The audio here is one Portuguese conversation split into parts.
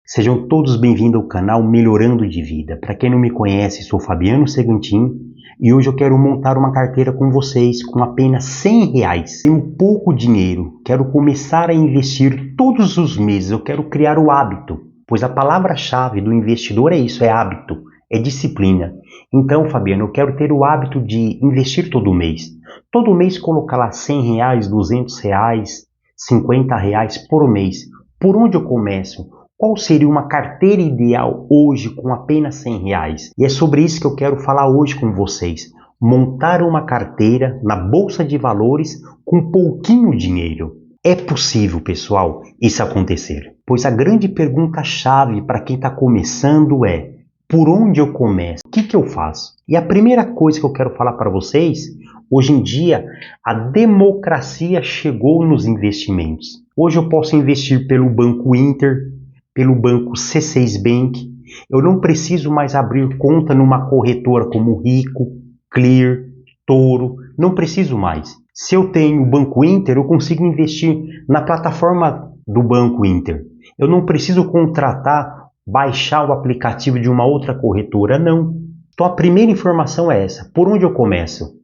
Sejam todos bem-vindos ao canal Melhorando de Vida. Para quem não me conhece, sou Fabiano Segantin e hoje eu quero montar uma carteira com vocês com apenas R$100. Tenho pouco dinheiro, quero começar a investir todos os meses, eu quero criar o hábito, pois a palavra-chave do investidor é isso, é hábito, é disciplina. Então, Fabiano, eu quero ter o hábito de investir todo mês. Todo mês colocar lá R$100, R$200, R$50 por mês. Por onde eu começo? Qual seria uma carteira ideal hoje com apenas R$100? E é sobre isso que eu quero falar hoje com vocês. Montar uma carteira na Bolsa de Valores com pouquinho dinheiro. É possível, pessoal, isso acontecer? Pois a grande pergunta-chave para quem está começando é: por onde eu começo? O que eu faço? E a primeira coisa que eu quero falar para vocês, hoje em dia, a democracia chegou nos investimentos. Hoje eu posso investir pelo Banco Inter, pelo banco C6 Bank. Eu não preciso mais abrir conta numa corretora como Rico, Clear, Toro. Não preciso mais. Se eu tenho o Banco Inter, eu consigo investir na plataforma do Banco Inter. Eu não preciso baixar o aplicativo de uma outra corretora, não. Então a primeira informação é essa. Por onde eu começo?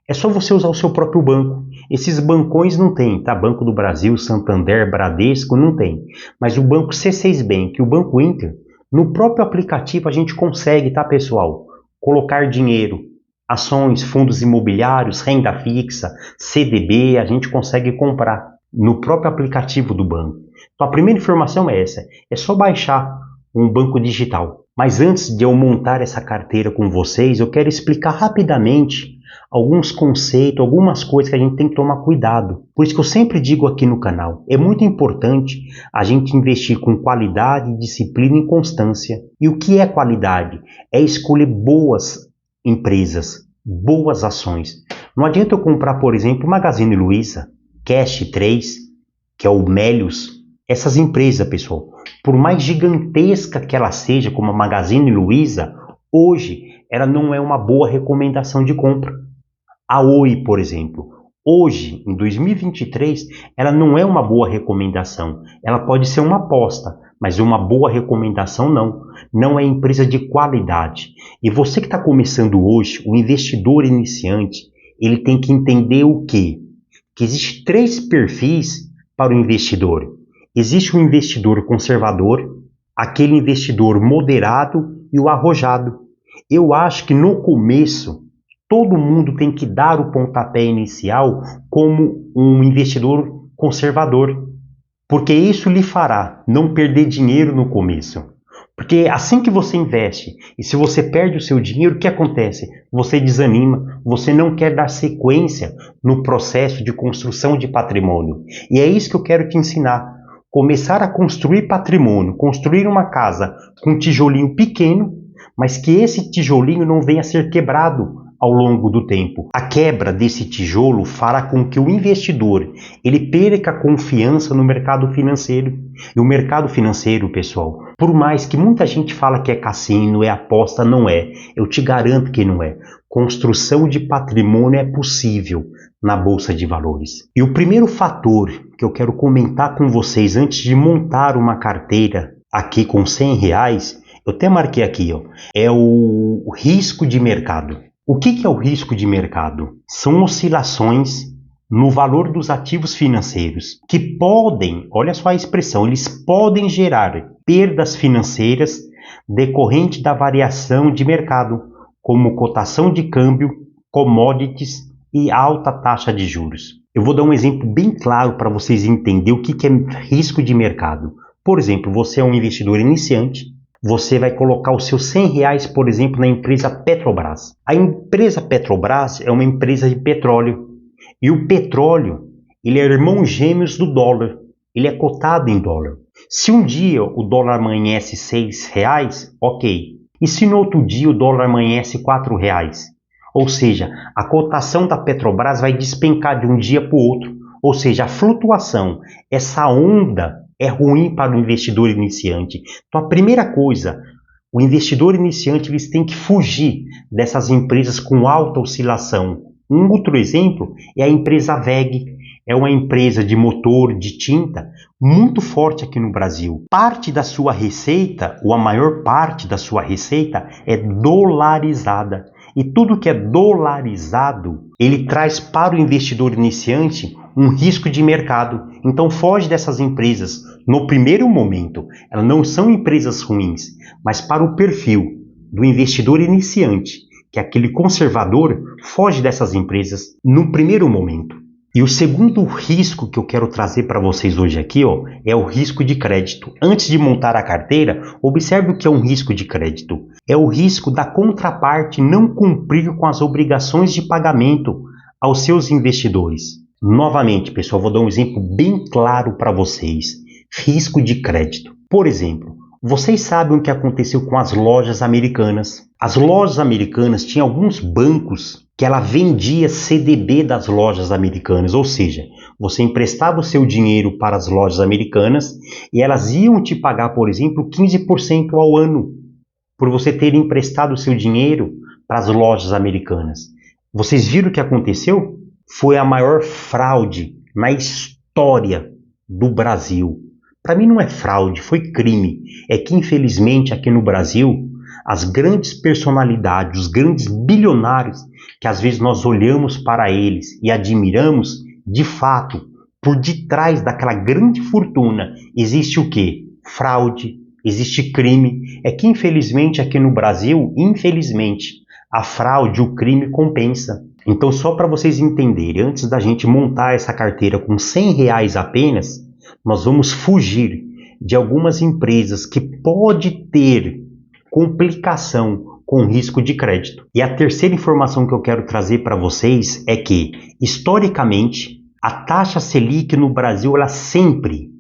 É só você usar o seu próprio banco. Esses bancões não tem, tá? Banco do Brasil, Santander, Bradesco, não tem. Mas o banco C6 Bank e o Banco Inter, no próprio aplicativo a gente consegue, tá, pessoal? Colocar dinheiro, ações, fundos imobiliários, renda fixa, CDB, a gente consegue comprar no próprio aplicativo do banco. Então a primeira informação é essa, é só baixar um banco digital. Mas antes de eu montar essa carteira com vocês, eu quero explicar rapidamente alguns conceitos, algumas coisas que a gente tem que tomar cuidado. Por isso que eu sempre digo aqui no canal, é muito importante a gente investir com qualidade, disciplina e constância. E o que é qualidade? É escolher boas empresas, boas ações. Não adianta eu comprar, por exemplo, Magazine Luiza, Cash 3, que é o Melius. Essas empresas, pessoal, por mais gigantesca que ela seja, como a Magazine Luiza, hoje ela não é uma boa recomendação de compra. A Oi, por exemplo, hoje, em 2023, ela não é uma boa recomendação. Ela pode ser uma aposta, mas uma boa recomendação não. Não é empresa de qualidade. E você que está começando hoje, o investidor iniciante, ele tem que entender o quê? Que existem 3 perfis para o investidor. Existe o investidor conservador, aquele investidor moderado e o arrojado. Eu acho que no começo, todo mundo tem que dar o pontapé inicial como um investidor conservador, porque isso lhe fará não perder dinheiro no começo. Porque assim que você investe, e se você perde o seu dinheiro, o que acontece? Você desanima, você não quer dar sequência no processo de construção de patrimônio. E é isso que eu quero te ensinar. Começar a construir patrimônio, construir uma casa com um tijolinho pequeno, mas que esse tijolinho não venha a ser quebrado ao longo do tempo. A quebra desse tijolo fará com que o investidor ele perca a confiança no mercado financeiro. E o mercado financeiro, pessoal, por mais que muita gente fala que é cassino, é aposta, não é. Eu te garanto que não é. Construção de patrimônio é possível na Bolsa de Valores. E o primeiro fator que eu quero comentar com vocês antes de montar uma carteira aqui com R$100, eu até marquei aqui, ó, é o risco de mercado. O que é o risco de mercado? São oscilações no valor dos ativos financeiros que podem, olha só a expressão, eles podem gerar perdas financeiras decorrente da variação de mercado, como cotação de câmbio, commodities e alta taxa de juros. Eu vou dar um exemplo bem claro para vocês entenderem o que é risco de mercado. Por exemplo, você é um investidor iniciante, você vai colocar os seus R$100, por exemplo, na empresa Petrobras. A empresa Petrobras é uma empresa de petróleo. E o petróleo, ele é irmão gêmeos do dólar. Ele é cotado em dólar. Se um dia o dólar amanhece R$6, ok. E se no outro dia o dólar amanhece R$4? Ou seja, a cotação da Petrobras vai despencar de um dia para o outro. Ou seja, a flutuação, essa onda, é ruim para o investidor iniciante. Então a primeira coisa, o investidor iniciante eles têm que fugir dessas empresas com alta oscilação. Um outro exemplo é a empresa VEG. é uma empresa de motor, de tinta, muito forte aqui no Brasil. Parte da sua receita, ou a maior parte da sua receita, é dolarizada. E tudo que é dolarizado, ele traz para o investidor iniciante um risco de mercado. Então foge dessas empresas. No primeiro momento, elas não são empresas ruins, mas para o perfil do investidor iniciante, que é aquele conservador, foge dessas empresas no primeiro momento. E o segundo risco que eu quero trazer para vocês hoje aqui, é o risco de crédito. Antes de montar a carteira, observe o que é um risco de crédito. É o risco da contraparte não cumprir com as obrigações de pagamento aos seus investidores. Novamente, pessoal, vou dar um exemplo bem claro para vocês. Risco de crédito. Por exemplo, vocês sabem o que aconteceu com as lojas americanas. As lojas americanas tinham alguns bancos que ela vendia CDB das lojas americanas, ou seja, você emprestava o seu dinheiro para as lojas americanas e elas iam te pagar, por exemplo, 15% ao ano por você ter emprestado o seu dinheiro para as lojas americanas. Vocês viram o que aconteceu? Foi a maior fraude na história do Brasil. Para mim não é fraude, foi crime. É que infelizmente aqui no Brasil, as grandes personalidades, os grandes bilionários, que às vezes nós olhamos para eles e admiramos, de fato, por detrás daquela grande fortuna existe o quê? Fraude, existe crime. É que infelizmente aqui no Brasil, infelizmente, a fraude, o crime compensa. Então só para vocês entenderem, antes da gente montar essa carteira com R$100 apenas, nós vamos fugir de algumas empresas que pode ter complicação com risco de crédito. E a terceira informação que eu quero trazer para vocês é que, historicamente, a taxa Selic no Brasil ela sempre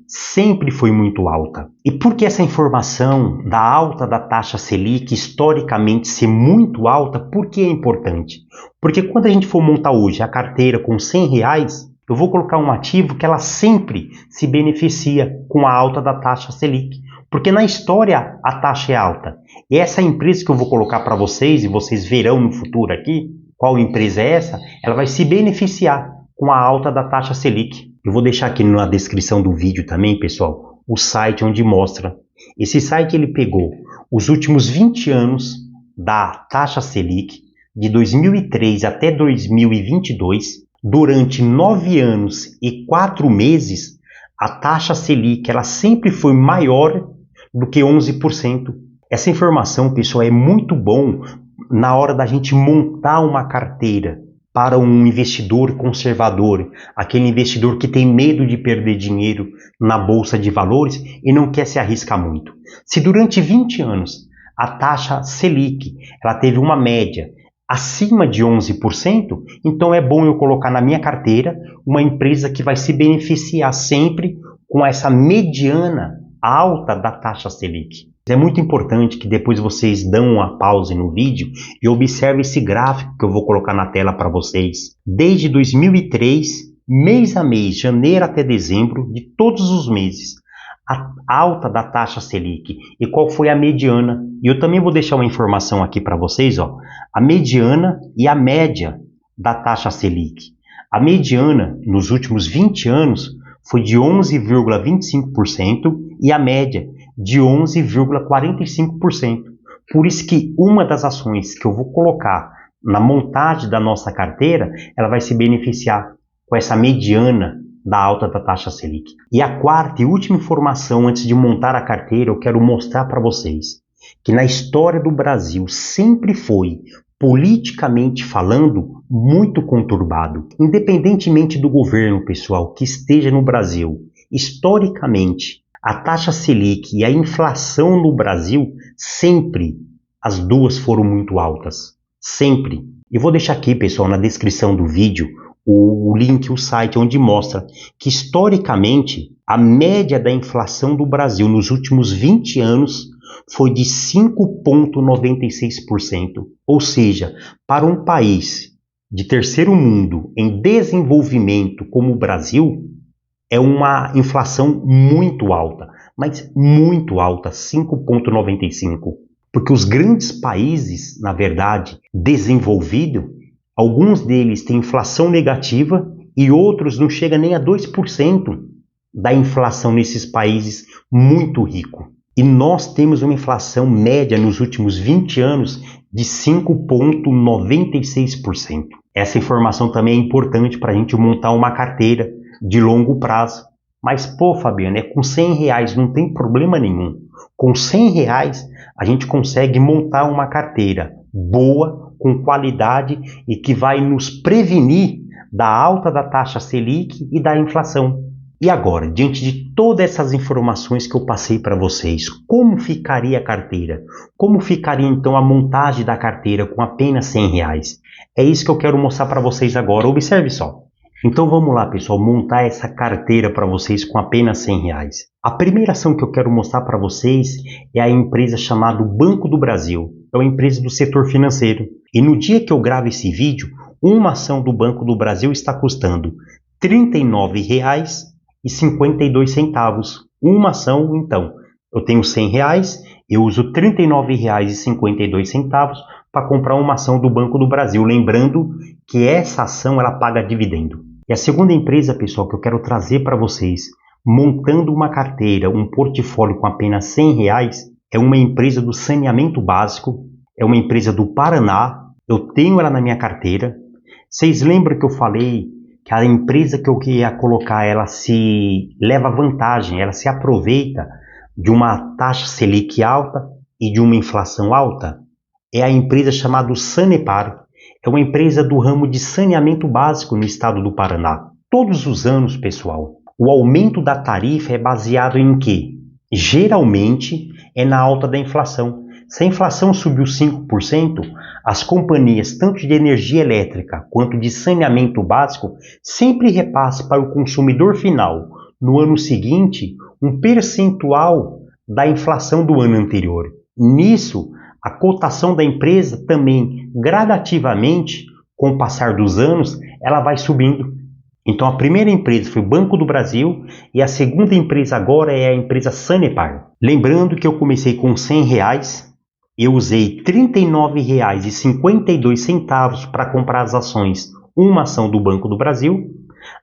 foi muito alta. E por que essa informação da alta da taxa Selic historicamente ser muito alta, por que é importante? Porque quando a gente for montar hoje a carteira com R$100, eu vou colocar um ativo que ela sempre se beneficia com a alta da taxa Selic. Porque na história a taxa é alta. E essa empresa que eu vou colocar para vocês, e vocês verão no futuro aqui, qual empresa é essa, ela vai se beneficiar com a alta da taxa Selic. Eu vou deixar aqui na descrição do vídeo também, pessoal, o site onde mostra. Esse site ele pegou os últimos 20 anos da taxa Selic, de 2003 até 2022, durante 9 anos e 4 meses, a taxa Selic ela sempre foi maior do que 11%. Essa informação, pessoal, é muito bom na hora da gente montar uma carteira para um investidor conservador, aquele investidor que tem medo de perder dinheiro na bolsa de valores e não quer se arriscar muito. Se durante 20 anos a taxa Selic ela teve uma média acima de 11%, então é bom eu colocar na minha carteira uma empresa que vai se beneficiar sempre com essa mediana alta da taxa Selic. É muito importante que depois vocês dão uma pausa no vídeo e observem esse gráfico que eu vou colocar na tela para vocês. Desde 2003, mês a mês, janeiro até dezembro, de todos os meses, a alta da taxa Selic e qual foi a mediana. E eu também vou deixar uma informação aqui para vocês, a mediana e a média da taxa Selic. A mediana nos últimos 20 anos foi de 11,25% e a média de 11,45%. Por isso que uma das ações que eu vou colocar na montagem da nossa carteira, ela vai se beneficiar com essa mediana da alta da taxa Selic. E a quarta e última informação antes de montar a carteira, eu quero mostrar para vocês que na história do Brasil sempre foi, politicamente falando, muito conturbado. Independentemente do governo, pessoal, que esteja no Brasil, historicamente, a taxa Selic e a inflação no Brasil, sempre as duas foram muito altas. Sempre. Eu vou deixar aqui, pessoal, na descrição do vídeo, o link, o site onde mostra que historicamente a média da inflação do Brasil nos últimos 20 anos foi de 5,96%. Ou seja, para um país de terceiro mundo em desenvolvimento como o Brasil, é uma inflação muito alta, mas muito alta, 5,95%. Porque os grandes países, na verdade, desenvolvidos, alguns deles têm inflação negativa e outros não chegam nem a 2% da inflação nesses países muito ricos. E nós temos uma inflação média nos últimos 20 anos de 5,96%. Essa informação também é importante para a gente montar uma carteira de longo prazo. Mas, pô, Fabiano, com R$100 não tem problema nenhum. Com R$100 a gente consegue montar uma carteira boa, com qualidade e que vai nos prevenir da alta da taxa Selic e da inflação. E agora, diante de todas essas informações que eu passei para vocês, como ficaria a carteira? Como ficaria então a montagem da carteira com apenas R$100? É isso que eu quero mostrar para vocês agora. Observe só. Então vamos lá, pessoal, montar essa carteira para vocês com apenas R$100. A primeira ação que eu quero mostrar para vocês é a empresa chamada Banco do Brasil. É uma empresa do setor financeiro. E no dia que eu gravo esse vídeo, uma ação do Banco do Brasil está custando R$39,52. Uma ação, então, eu tenho R$100, eu uso R$39,52 para comprar uma ação do Banco do Brasil. Lembrando que essa ação ela paga dividendo. E a segunda empresa, pessoal, que eu quero trazer para vocês, montando uma carteira, um portfólio com apenas R$100, é uma empresa do saneamento básico, é uma empresa do Paraná, eu tenho ela na minha carteira. Vocês lembram que eu falei que a empresa que eu ia colocar, ela se leva vantagem, ela se aproveita de uma taxa Selic alta e de uma inflação alta? É a empresa chamada Sanepar. É uma empresa do ramo de saneamento básico no estado do Paraná. Todos os anos, pessoal, o aumento da tarifa é baseado em quê? Geralmente é na alta da inflação. Se a inflação subiu 5%, as companhias, tanto de energia elétrica quanto de saneamento básico, sempre repassam para o consumidor final, no ano seguinte, um percentual da inflação do ano anterior. Nisso, a cotação da empresa também, gradativamente, com o passar dos anos, ela vai subindo. Então, a primeira empresa foi o Banco do Brasil e a segunda empresa agora é a empresa Sanepar. Lembrando que eu comecei com R$100, eu usei R$39,52 para comprar as ações, uma ação do Banco do Brasil.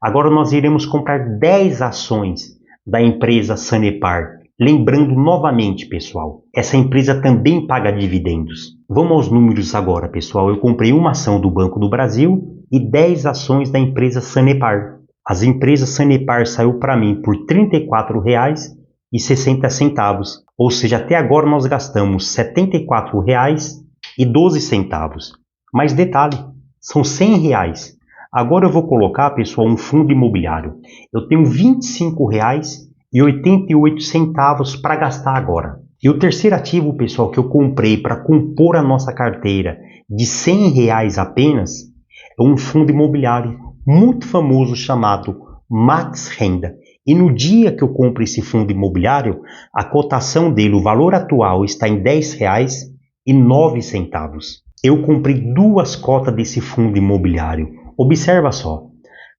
Agora nós iremos comprar 10 ações da empresa Sanepar. Lembrando novamente, pessoal, essa empresa também paga dividendos. Vamos aos números agora, pessoal. Eu comprei uma ação do Banco do Brasil e 10 ações da empresa Sanepar. As empresas Sanepar saiu para mim por R$34,60. Ou seja, até agora nós gastamos R$74,12. Mas detalhe, são R$100. Agora eu vou colocar, pessoal, um fundo imobiliário. Eu tenho R$25,88 para gastar agora. E o terceiro ativo, pessoal, que eu comprei para compor a nossa carteira de R$100 apenas, é um fundo imobiliário muito famoso chamado Max Renda. E no dia que eu compro esse fundo imobiliário, a cotação dele, o valor atual, está em R$10,09. Eu comprei 2 cotas desse fundo imobiliário. Observa só.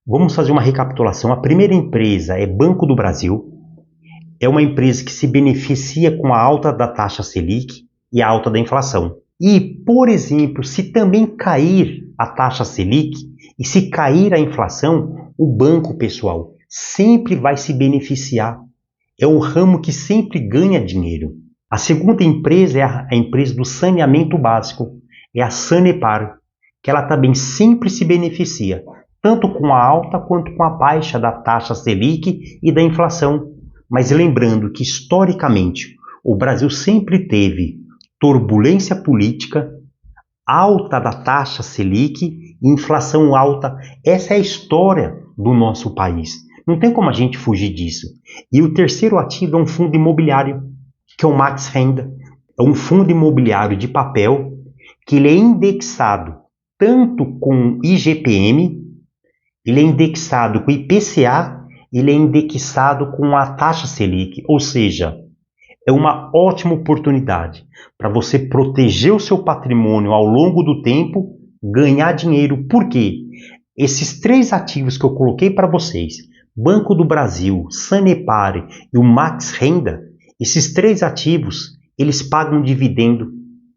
Vamos fazer uma recapitulação. A primeira empresa é Banco do Brasil. É uma empresa que se beneficia com a alta da taxa Selic e a alta da inflação. E, por exemplo, se também cair a taxa Selic e se cair a inflação, o banco, pessoal, sempre vai se beneficiar. É um ramo que sempre ganha dinheiro. A segunda empresa é a empresa do saneamento básico, é a Sanepar, que ela também sempre se beneficia, tanto com a alta quanto com a baixa da taxa Selic e da inflação. Mas lembrando que, historicamente, o Brasil sempre teve turbulência política, alta da taxa Selic e inflação alta. Essa é a história do nosso país. Não tem como a gente fugir disso. E o terceiro ativo é um fundo imobiliário, que é o Max Renda. É um fundo imobiliário de papel que ele é indexado tanto com IGPM, ele é indexado com IPCA, ele é indexado com a taxa Selic. Ou seja, é uma ótima oportunidade para você proteger o seu patrimônio ao longo do tempo, ganhar dinheiro. Por quê? Esses 3 ativos que eu coloquei para vocês, Banco do Brasil, Sanepar e o Max Renda, esses 3 ativos, eles pagam dividendo.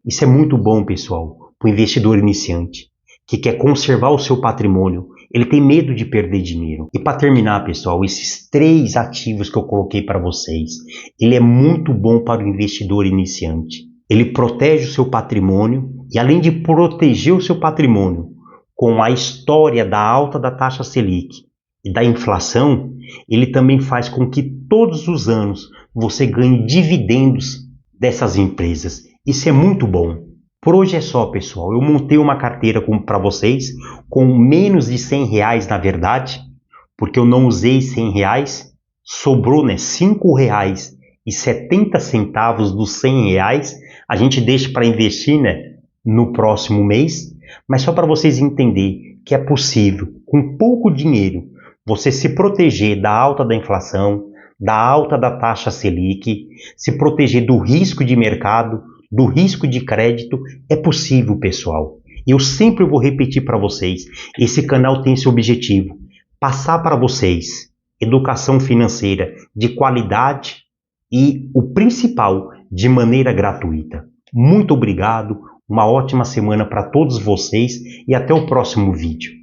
Isso é muito bom, pessoal, para o investidor iniciante, que quer conservar o seu patrimônio, ele tem medo de perder dinheiro. E para terminar, pessoal, esses 3 ativos que eu coloquei para vocês, ele é muito bom para o investidor iniciante. Ele protege o seu patrimônio e, além de proteger o seu patrimônio com a história da alta da taxa Selic e da inflação, ele também faz com que todos os anos você ganhe dividendos dessas empresas. Isso é muito bom. Por hoje é só, pessoal. Eu montei uma carteira para vocês com menos de R$100, na verdade, porque eu não usei R$100, sobrou, né, R$5,70 dos R$100. A gente deixa para investir, né, no próximo mês, mas só para vocês entenderem que é possível, com pouco dinheiro, você se proteger da alta da inflação, da alta da taxa Selic, se proteger do risco de mercado, do risco de crédito. É possível, pessoal. E eu sempre vou repetir para vocês, esse canal tem esse objetivo, passar para vocês educação financeira de qualidade e, o principal, de maneira gratuita. Muito obrigado, uma ótima semana para todos vocês e até o próximo vídeo.